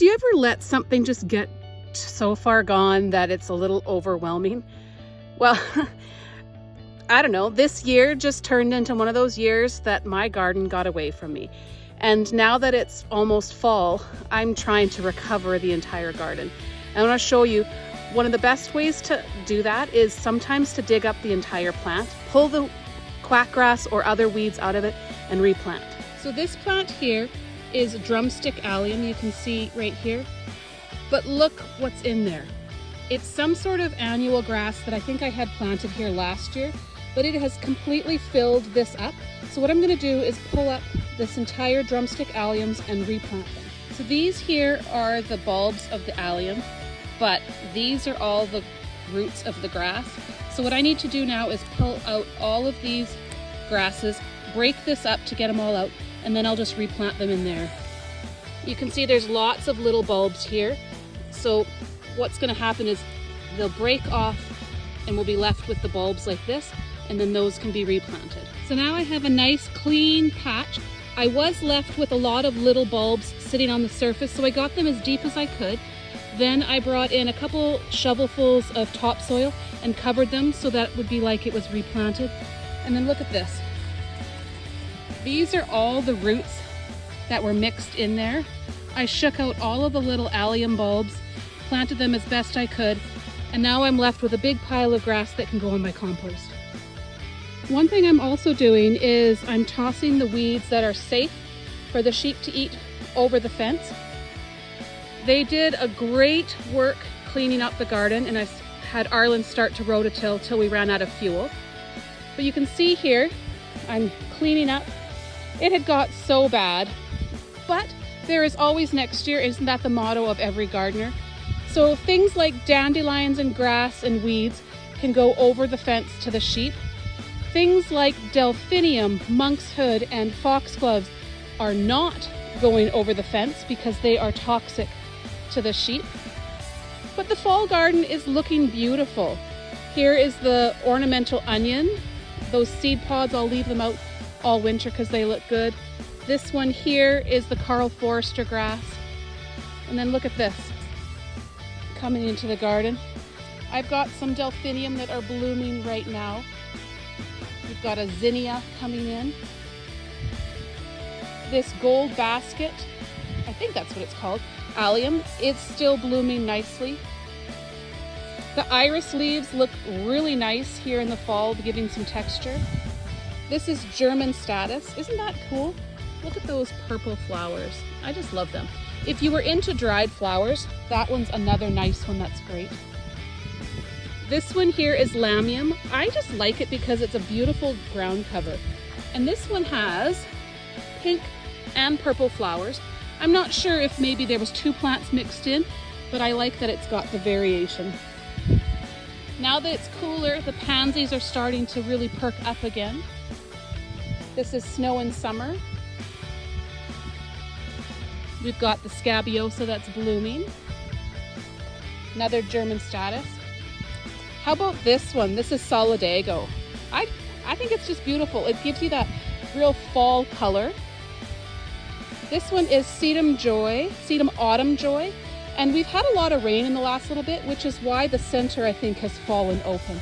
Do you ever let something just get so far gone that it's a little overwhelming? Well, I don't know, this year just turned into one of those years that my garden got away from me. And now that it's almost fall, I'm trying to recover the entire garden. I want to show you one of the best ways to do that is sometimes to dig up the entire plant, pull the quackgrass or other weeds out of it, and replant. So this plant here is drumstick allium, you can see right here. But look what's in there. It's some sort of annual grass that I think I had planted here last year, but it has completely filled this up. So what I'm going to do is pull up this entire drumstick alliums and replant them. So these here are the bulbs of the allium, but these are all the roots of the grass. So what I need to do now is pull out all of these grasses, break this up to get them all out, and then I'll just replant them in there. You can see there's lots of little bulbs here. So what's going to happen is they'll break off and we'll be left with the bulbs like this, and then those can be replanted. So now I have a nice clean patch. I was left with a lot of little bulbs sitting on the surface, so I got them as deep as I could. Then I brought in a couple shovelfuls of topsoil and covered them so that it would be like it was replanted. And then look at this. These are all the roots that were mixed in there. I shook out all of the little allium bulbs, planted them as best I could, and now I'm left with a big pile of grass that can go in my compost. One thing I'm also doing is I'm tossing the weeds that are safe for the sheep to eat over the fence. They did a great work cleaning up the garden, and I had Arlen start to rototill till we ran out of fuel. But you can see here, I'm cleaning up. It had got so bad, but there is always next year. Isn't that the motto of every gardener? So things like dandelions and grass and weeds can go over the fence to the sheep. Things like delphinium, monkshood, and foxgloves are not going over the fence because they are toxic to the sheep. But the fall garden is looking beautiful. Here is the ornamental onion. Those seed pods, I'll leave them out all winter because they look good. This one here is the Karl Forster grass. And then look at this, coming into the garden. I've got some delphinium that are blooming right now. We've got a zinnia coming in. This gold basket, I think that's what it's called, allium, it's still blooming nicely. The iris leaves look really nice here in the fall, giving some texture. This is German statice. Isn't that cool? Look at those purple flowers. I just love them. If you were into dried flowers, that one's another nice one that's great. This one here is lamium. I just like it because it's a beautiful ground cover. And this one has pink and purple flowers. I'm not sure if maybe there was two plants mixed in, but I like that it's got the variation. Now that it's cooler, the pansies are starting to really perk up again. This is snow and summer. We've got the scabiosa that's blooming. Another German statice. How about this one? This is solidago. I think it's just beautiful. It gives you that real fall color. This one is sedum autumn joy. And we've had a lot of rain in the last little bit, which is why the center, I think, has fallen open.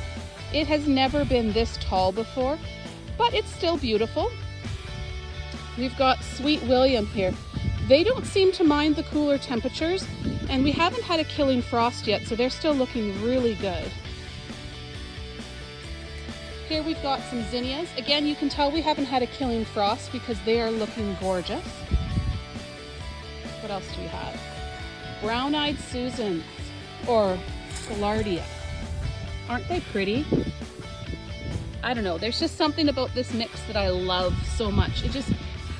It has never been this tall before, but it's still beautiful. We've got Sweet William here. They don't seem to mind the cooler temperatures, and we haven't had a killing frost yet, so they're still looking really good. Here we've got some zinnias. Again, you can tell we haven't had a killing frost because they are looking gorgeous. What else do we have? Brown-eyed Susans, or Gaillardia. Aren't they pretty? I don't know, there's just something about this mix that I love so much. It just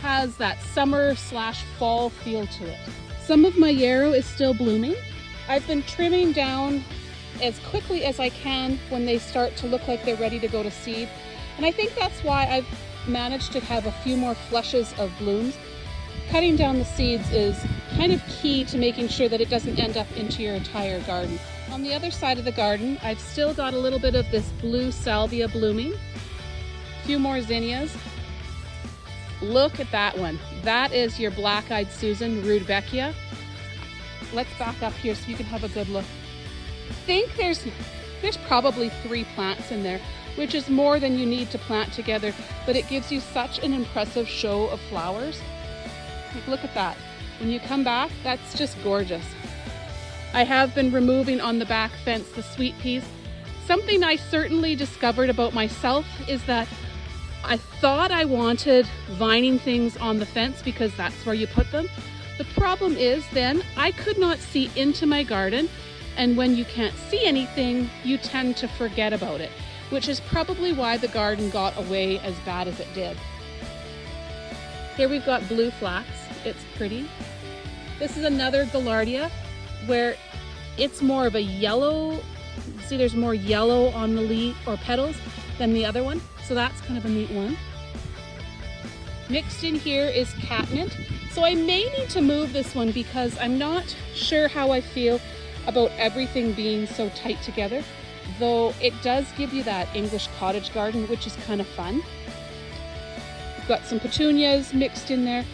has that summer/fall feel to it. Some of my yarrow is still blooming. I've been trimming down as quickly as I can when they start to look like they're ready to go to seed. And I think that's why I've managed to have a few more flushes of blooms. Cutting down the seeds is kind of key to making sure that it doesn't end up into your entire garden. On the other side of the garden, I've still got a little bit of this blue salvia blooming. A few more zinnias. Look at that one. That is your black-eyed Susan, Rudbeckia. Let's back up here so you can have a good look. I think there's probably 3 plants in there, which is more than you need to plant together, but it gives you such an impressive show of flowers. Like, look at that. When you come back, that's just gorgeous. I have been removing on the back fence the sweet peas. Something I certainly discovered about myself is that I thought I wanted vining things on the fence because that's where you put them. The problem is then I could not see into my garden, and when you can't see anything, you tend to forget about it, which is probably why the garden got away as bad as it did. Here we've got blue flax. It's pretty. This is another Gaillardia where it's more of a yellow. See, there's more yellow on the leaf or petals than the other one. So that's kind of a neat one. Mixed in here is catnip. So I may need to move this one because I'm not sure how I feel about everything being so tight together, though it does give you that English cottage garden, which is kind of fun. We've got some petunias mixed in there.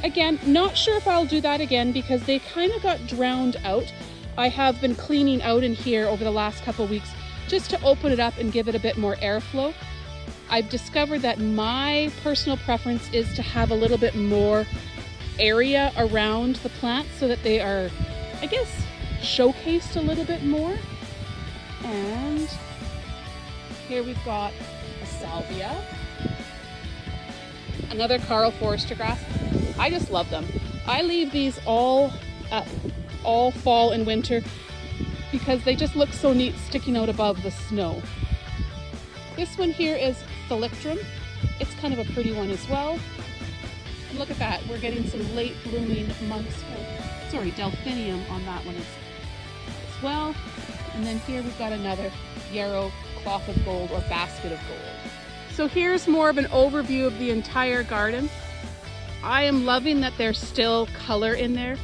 Again, not sure if I'll do that again because they kind of got drowned out. I have been cleaning out in here over the last couple of weeks just to open it up and give it a bit more airflow. I've discovered that my personal preference is to have a little bit more area around the plants so that they are, I guess, showcased a little bit more. And here we've got a salvia, another Karl Forster grass. I just love them. I leave these all fall and winter because they just look so neat sticking out above the snow. This one here is Thalictrum. It's kind of a pretty one as well. And look at that, we're getting some late blooming delphinium on that one as well. And then here we've got another yarrow cloth of gold or basket of gold. So here's more of an overview of the entire garden. I am loving that there's still color in there.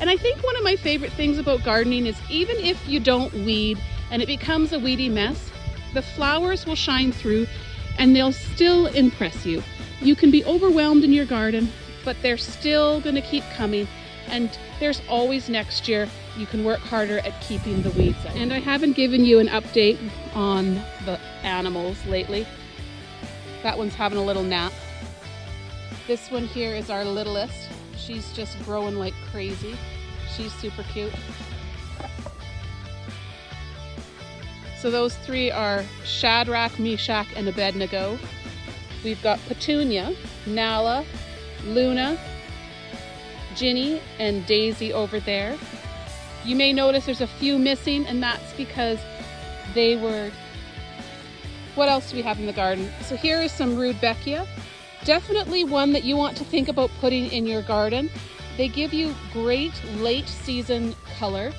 And I think one of my favorite things about gardening is even if you don't weed and it becomes a weedy mess, the flowers will shine through and they'll still impress you. You can be overwhelmed in your garden, but they're still going to keep coming, and there's always next year. You can work harder at keeping the weeds out. And I haven't given you an update on the animals lately. That one's having a little nap. This one here is our littlest. She's just growing like crazy. She's super cute. So those 3 are Shadrach, Meshach, and Abednego. We've got Petunia, Nala, Luna, Ginny, and Daisy over there. You may notice there's a few missing, and that's because they were... What else do we have in the garden? So here is some Rudbeckia. Definitely one that you want to think about putting in your garden. They give you great late season color.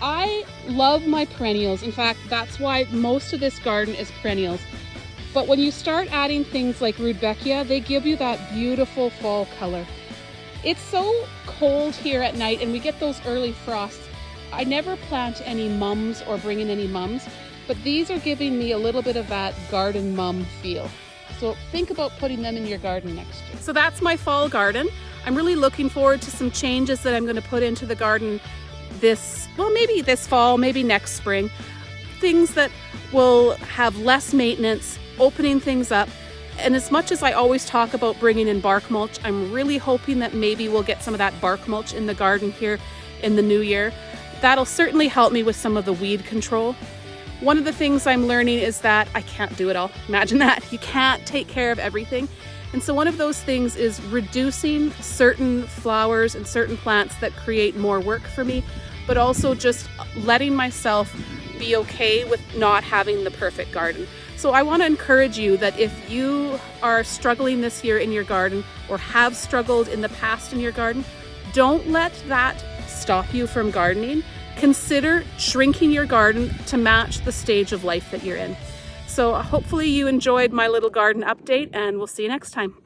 I love my perennials. In fact, that's why most of this garden is perennials. But when you start adding things like Rudbeckia, they give you that beautiful fall color. It's so cold here at night and we get those early frosts. I never plant any mums or bring in any mums, but these are giving me a little bit of that garden mum feel. So think about putting them in your garden next year. So that's my fall garden. I'm really looking forward to some changes that I'm going to put into the garden maybe this fall, maybe next spring. Things that will have less maintenance, opening things up. And as much as I always talk about bringing in bark mulch, I'm really hoping that maybe we'll get some of that bark mulch in the garden here in the new year. That'll certainly help me with some of the weed control. One of the things I'm learning is that I can't do it all. Imagine that. You can't take care of everything. And so one of those things is reducing certain flowers and certain plants that create more work for me, but also just letting myself be okay with not having the perfect garden. So I want to encourage you that if you are struggling this year in your garden or have struggled in the past in your garden, don't let that stop you from gardening. Consider shrinking your garden to match the stage of life that you're in. So hopefully you enjoyed my little garden update, and we'll see you next time.